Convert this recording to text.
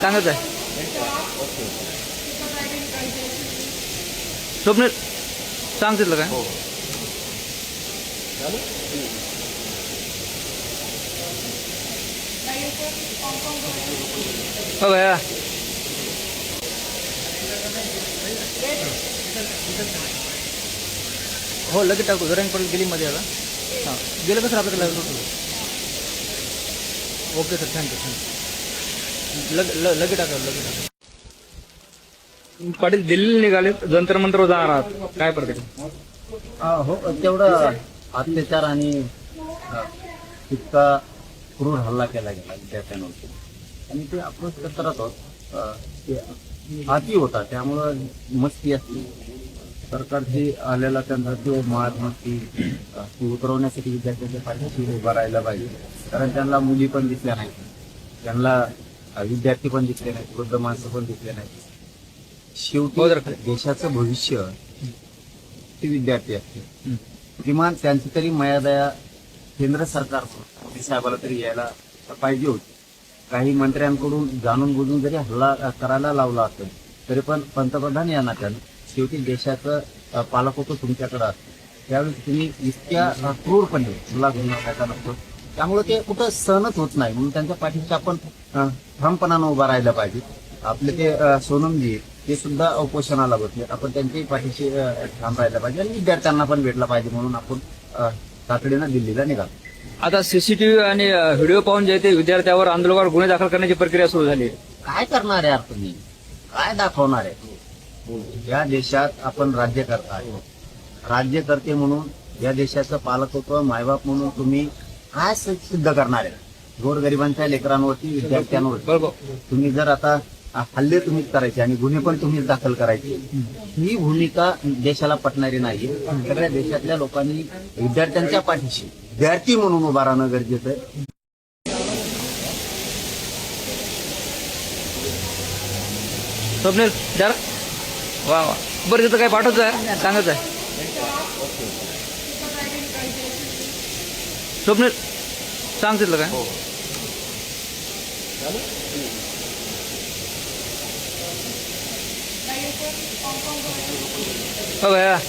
सांगत आहे स्वप्नील सांगितलं काय हो भैया हो लगेच टाकू जरा पडेल गेलीमध्ये आता हां गेलं कसं आपल्याला ओके सर थँक्यू लगेच टाका लगेच टाका पाटील दिल्ली निघाले जंतर मंत्र जाणार आहात काय पडते हो तेवढं अत्याचार आणि इतका क्रूर हल्ला केला गेला विद्यार्थ्यांवरती आणि ते अप्रोच करत होत हाती होता त्यामुळं मस्ती असते सरकारची आलेला त्यांचा तो मस्ती ती उतरवण्यासाठी विद्यार्थ्यांच्या पाठीशी उभा राहायला पाहिजे कारण त्यांना मुली पण दिसल्या नाहीत त्यांना विद्यार्थी पण दिसले नाहीत वृद्ध माणसं पण दिसले नाहीत शेवटी देशाचं भविष्य ते विद्यार्थी असते किमान त्यांची तरी मर्यादा केंद्र सरकार मोदी साहेबाला तरी यायला पाहिजे होती काही मंत्र्यांकडून जाणून बुजून जरी हल्ला करायला लावला असेल तरी पण पंतप्रधान या नात्यानं शेवटी देशाचं पालकत्व तुमच्याकडे असतं त्यावेळी तुम्ही इतक्या क्रूरपणे हल्ला घेऊन टाकायचा नसतो त्यामुळे ते कुठं सहनच होत नाही म्हणून त्यांच्या पाठीशी आपण ठामपणानं उभा राहायला पाहिजे आपले ते सोनमजी ते सुद्धा उपोषणाला बसले आपण त्यांच्याही पाठीशी ठाम राहायला पाहिजे आणि विद्यार्थ्यांना पण भेटला पाहिजे म्हणून आपण तातडीनं दिल्लीला निघालो आता सीसीटीव्ही आणि व्हिडिओ पाहून जे ते विद्यार्थ्यावर आंदोलनावर गुन्हे दाखल करण्याची प्रक्रिया सुरू झाली काय करणार आहे तुम्ही काय दाखवणार आहे या देशात आपण राज्यकर्ता आहे राज्यकर्ते म्हणून या देशाचं पालकत्व मायबाप म्हणून तुम्ही काय सिद्ध करणार आहे गोरगरिबांच्या लेकरांवरती विद्यार्थ्यांवरती बरोबर तुम्ही जर आता हल्ले तुम्हीच करायचे आणि गुन्हे पण तुम्हीच दाखल करायचे ही भूमिका देशाला पटणारी नाही सगळ्या देशातल्या लोकांनी विद्यार्थ्यांच्या पाठीशी विद्यार्थी म्हणून उभा राहणं गरजेचं आहे स्वप्नील जरा वा वा बरं तिथं काय पाठवचं आहे सांगत आहे स्वप्नील सांगितलं काय हो भैया